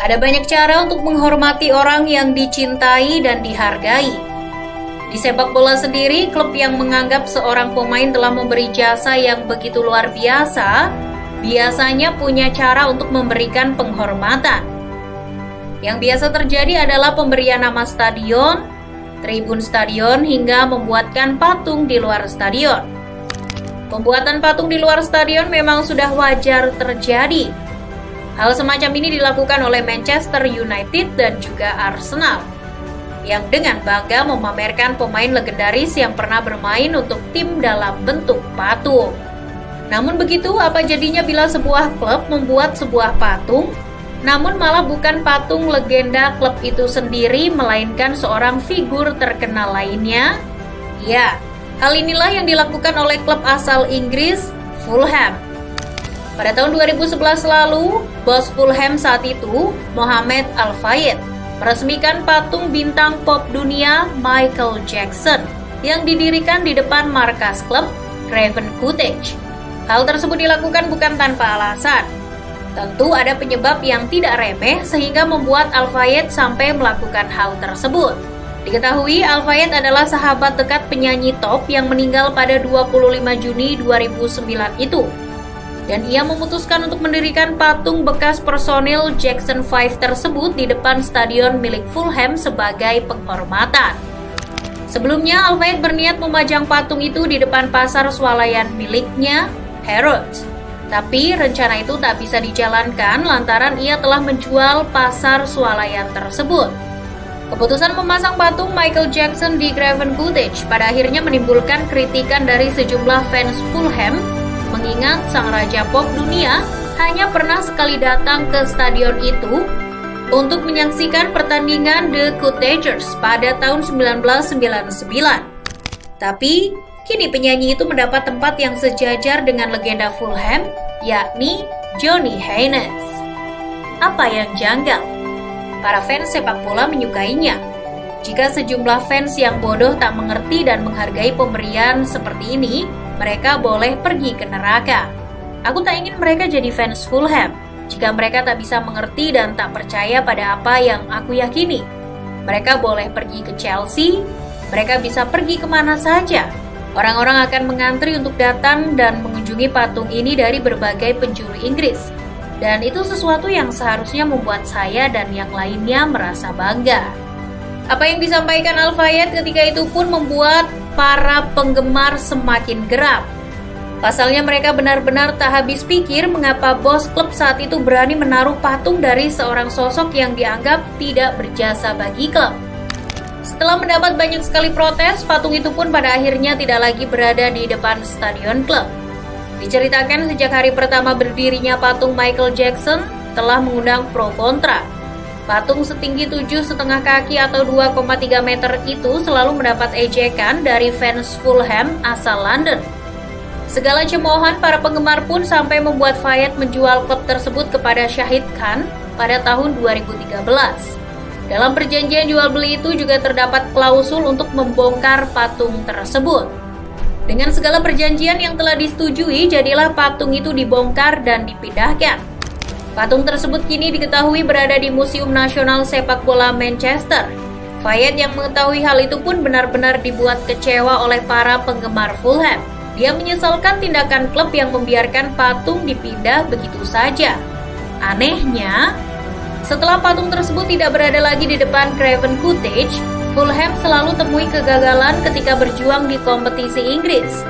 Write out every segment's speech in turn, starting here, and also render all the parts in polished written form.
Ada banyak cara untuk menghormati orang yang dicintai dan dihargai. Di sepak bola sendiri, klub yang menganggap seorang pemain telah memberi jasa yang begitu luar biasa, biasanya punya cara untuk memberikan penghormatan. Yang biasa terjadi adalah pemberian nama stadion, tribun stadion, hingga membuatkan patung di luar stadion. Pembuatan patung di luar stadion memang sudah wajar terjadi. Hal semacam ini dilakukan oleh Manchester United dan juga Arsenal, yang dengan bangga memamerkan pemain legendaris yang pernah bermain untuk tim dalam bentuk patung. Namun begitu, apa jadinya bila sebuah klub membuat sebuah patung, namun malah bukan patung legenda klub itu sendiri, melainkan seorang figur terkenal lainnya? Ya, hal inilah yang dilakukan oleh klub asal Inggris, Fulham. Pada tahun 2011 lalu, bos Fulham saat itu, Mohamed Al-Fayed, meresmikan patung bintang pop dunia Michael Jackson yang didirikan di depan markas klub Craven Cottage. Hal tersebut dilakukan bukan tanpa alasan. Tentu ada penyebab yang tidak remeh sehingga membuat Al-Fayed sampai melakukan hal tersebut. Diketahui Al-Fayed adalah sahabat dekat penyanyi top yang meninggal pada 25 Juni 2009 itu. Dan ia memutuskan untuk mendirikan patung bekas personil Jackson 5 tersebut di depan stadion milik Fulham sebagai penghormatan. Sebelumnya, Al-Fayed berniat memajang patung itu di depan pasar swalayan miliknya, Harrods. Tapi rencana itu tak bisa dijalankan lantaran ia telah menjual pasar swalayan tersebut. Keputusan memasang patung Michael Jackson di Craven Cottage pada akhirnya menimbulkan kritikan dari sejumlah fans Fulham, mengingat sang raja pop dunia hanya pernah sekali datang ke stadion itu untuk menyaksikan pertandingan The Cottagers pada tahun 1999. Tapi, kini penyanyi itu mendapat tempat yang sejajar dengan legenda Fulham, yakni Johnny Haynes. Apa yang janggal? Para fans sepak bola menyukainya. Jika sejumlah fans yang bodoh tak mengerti dan menghargai pemberian seperti ini, mereka boleh pergi ke neraka. Aku tak ingin mereka jadi fans Fulham jika mereka tak bisa mengerti dan tak percaya pada apa yang aku yakini. Mereka boleh pergi ke Chelsea, mereka bisa pergi kemana saja. Orang-orang akan mengantri untuk datang dan mengunjungi patung ini dari berbagai penjuru Inggris. Dan itu sesuatu yang seharusnya membuat saya dan yang lainnya merasa bangga. Apa yang disampaikan Al-Fayed ketika itu pun membuat para penggemar semakin geram. Pasalnya mereka benar-benar tak habis pikir mengapa bos klub saat itu berani menaruh patung dari seorang sosok yang dianggap tidak berjasa bagi klub. Setelah mendapat banyak sekali protes, patung itu pun pada akhirnya tidak lagi berada di depan stadion klub. Diceritakan sejak hari pertama berdirinya patung Michael Jackson telah mengundang pro kontra. Patung setinggi 7,5 kaki atau 2,3 meter itu selalu mendapat ejekan dari fans Fulham asal London. Segala cemoohan para penggemar pun sampai membuat Fayed menjual klub tersebut kepada Shahid Khan pada tahun 2013. Dalam perjanjian jual beli itu juga terdapat klausul untuk membongkar patung tersebut. Dengan segala perjanjian yang telah disetujui, jadilah patung itu dibongkar dan dipindahkan. Patung tersebut kini diketahui berada di Museum Nasional Sepak Bola Manchester. Fayed yang mengetahui hal itu pun benar-benar dibuat kecewa oleh para penggemar Fulham. Dia menyesalkan tindakan klub yang membiarkan patung dipindah begitu saja. Anehnya, setelah patung tersebut tidak berada lagi di depan Craven Cottage, Fulham selalu temui kegagalan ketika berjuang di kompetisi Inggris.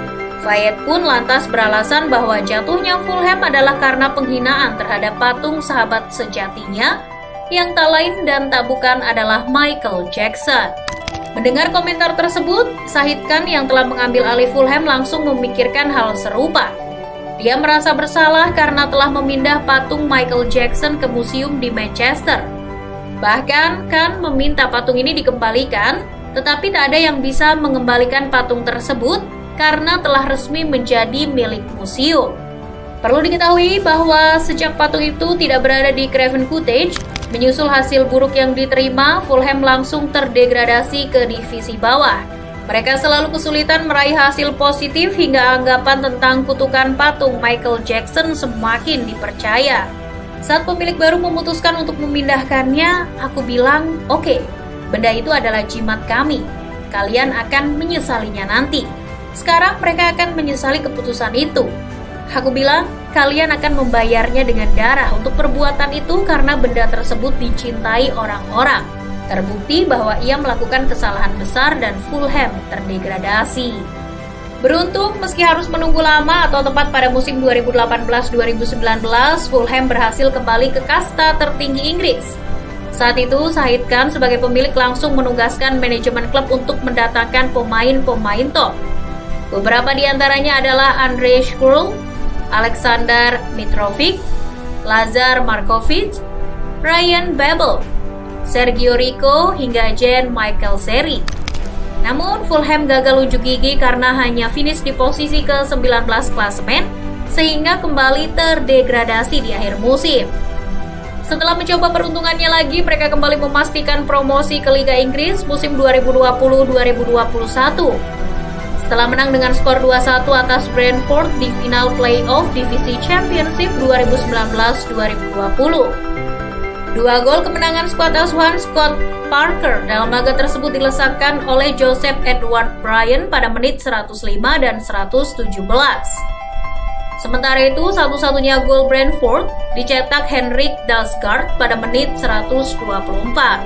Fayed pun lantas beralasan bahwa jatuhnya Fulham adalah karena penghinaan terhadap patung sahabat sejatinya yang tak lain dan tak bukan adalah Michael Jackson. Mendengar komentar tersebut, Shahid Khan yang telah mengambil alih Fulham langsung memikirkan hal serupa. Dia merasa bersalah karena telah memindah patung Michael Jackson ke museum di Manchester. Bahkan Khan meminta patung ini dikembalikan, tetapi tak ada yang bisa mengembalikan patung tersebut karena telah resmi menjadi milik museum. Perlu diketahui bahwa sejak patung itu tidak berada di Craven Cottage, menyusul hasil buruk yang diterima, Fulham langsung terdegradasi ke divisi bawah. Mereka selalu kesulitan meraih hasil positif hingga anggapan tentang kutukan patung Michael Jackson semakin dipercaya. Saat pemilik baru memutuskan untuk memindahkannya, aku bilang, "Oke, benda itu adalah jimat kami. Kalian akan menyesalinya nanti." Sekarang mereka akan menyesali keputusan itu. Aku bilang, kalian akan membayarnya dengan darah untuk perbuatan itu karena benda tersebut dicintai orang-orang. Terbukti bahwa ia melakukan kesalahan besar dan Fulham terdegradasi. Beruntung, meski harus menunggu lama atau tepat pada musim 2018-2019, Fulham berhasil kembali ke kasta tertinggi Inggris. Saat itu, Shahid Khan sebagai pemilik langsung menugaskan manajemen klub untuk mendatangkan pemain-pemain top. Beberapa di antaranya adalah Andrei Shkrul, Alexander Mitrovic, Lazar Markovic, Ryan Babel, Sergio Rico, hingga Jean-Michel Seri. Namun, Fulham gagal unjuk gigi karena hanya finish di posisi ke-19 klasemen, sehingga kembali terdegradasi di akhir musim. Setelah mencoba peruntungannya lagi, mereka kembali memastikan promosi ke Liga Inggris musim 2020-2021. Setelah menang dengan skor 2-1 atas Brentford di final playoff Divisi Championship 2019-2020. 2 gol kemenangan skuad asuhan Scott Parker dalam laga tersebut dilesakkan oleh Joseph Edward Bryan pada menit 105 dan 117. Sementara itu, satu-satunya gol Brentford dicetak Henrik Dalsgaard pada menit 124.